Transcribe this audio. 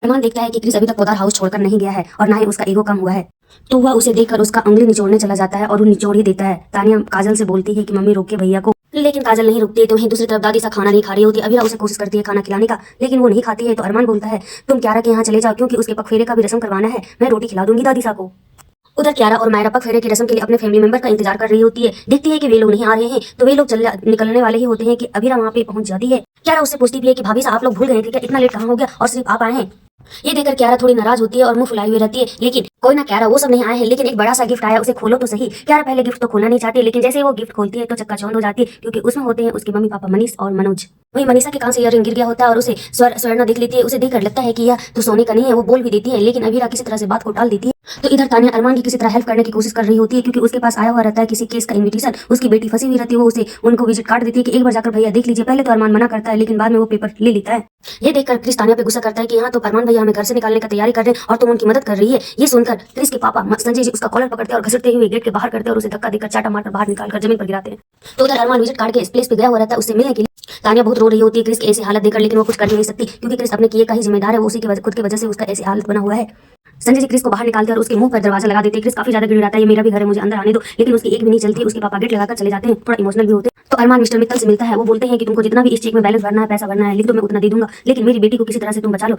अरमान देखता है कि क्रिस अभी तक पोदार हाउस छोड़कर नहीं गया है और ना ही उसका ईगो कम हुआ है, तो वह उसे देखकर उसका उंगली निचोड़ने चला जाता है और वो निचोड़ ही देता है। तानिया काजल से बोलती है कि मम्मी रोके भैया को, लेकिन काजल नहीं रुकती है। तो वहीं दूसरी तरफ दादी सा खाना नहीं खा रही होती। अबीरा उसे कोशिश करती है खाना खिलाने का, लेकिन वो नहीं खाती है। तो अरमान बोलता है तुम क्यारा के यहाँ चले जाओ, क्योंकि उसके पगफेरे का भी रस्म करवाना है, मैं रोटी खिला दूंगी दादी सा को। उधर क्यारा और मायरा पगफेरे की रस्म के लिए अपने फैमिली मेंबर का इंतजार कर रही होती है। देखती है कि वे लोग नहीं आ रहे हैं, तो वे लोग निकलने वाले ही होते हैं कि अबीरा वहाँ पे पहुंच जाती है। क्यारा उससे पूछती भी है कि भाभी साहब आप लोग भूल गए थे क्या, इतना लेट कहाँ हो गया और सिर्फ आप आए हैं। ये देखकर क्यारा थोड़ी नाराज होती है और मुंह फुलाई हुई रहती है। लेकिन कोई ना क्यारा, वो सब नहीं आए हैं, लेकिन एक बड़ा सा गिफ्ट आया, उसे खोलो तो सही। क्यारा पहले गिफ्ट तो खोलना नहीं चाहती, लेकिन जैसे वो गिफ्ट खोलती है तो चक्काचौंध हो जाती है, क्योंकि उसमें होते हैं उसके मम्मी पापा मनीष और मनोज। वही मनीषा के कान से ईयररिंग गिर गया होता है और उसे स्वर्णा देख लेती है। उसे देखकर लगता है कि यह तो सोने का नहीं है। वो बोल भी देती है, लेकिन अबीरा किसी तरह से बात को टाल देती है। तो इधर तानिया अरमान की किसी तरह हेल्प करने की कोशिश कर रही होती है, क्योंकि उसके पास आया हुआ रहता है किसी केस का इन्विटेशन। उसकी बेटी फंसी हुई रहती है, वो उसे उनको विजिट कार्ड देती है कि एक बार जाकर भैया देख लीजिए। पहले तो अरमान मना करता है, लेकिन बाद में वो पेपर ले लेता है। ये देखकर क्रिस तानिया पे गुस्सा करता है कि यहाँ तो अरमान भैया हमें घर से निकालने का तैयारी कर रहे हैं और तुम उनकी मदद कर रही है। ये सुनकर क्रिस के पापा संजय जी उसका कॉलर पकड़ते और घसीटते हुए गेट के बाहर करते और उसे धक्का देकर चाटा मारकर बाहर निकालकर जमीन पर गिराते हैं। तो उधर अरमान विजिट कार्ड के इस प्लेस पे गया हुआ रहता है उससे मिलने के लिए। तानिया बहुत रो रही होती है क्रिस की ऐसी हालत देखकर, लेकिन वो कुछ कर नहीं सकती, क्योंकि क्रिस अपने किए का ही जिम्मेदार है। वो उसी के खुद की वजह से उसका ऐसी हालत बना हुआ है। संजय जी क्रिस को बाहर निकालते और उसके मुंह पर दरवाजा लगा देते। क्रिस काफी ज्यादा गिड़गिड़ाता है, ये मेरा भी घर है, मुझे अंदर आने दो, लेकिन उसकी एक भी नहीं चलती। उसके पापा गेट लगाकर चले जाते हैं, थोड़ा इमोशनल भी होते हैं। तो अरमान मिस्टर मित्तल से मिलता है। वो बोलते हैं कि तुमको जितना भी इस चेक में बैलेंस भरना है, पैसा भरना है, लिख दो, मैं उतना दे दूंगा, लेकिन मेरी बेटी को किसी तरह से तुम बचा लो।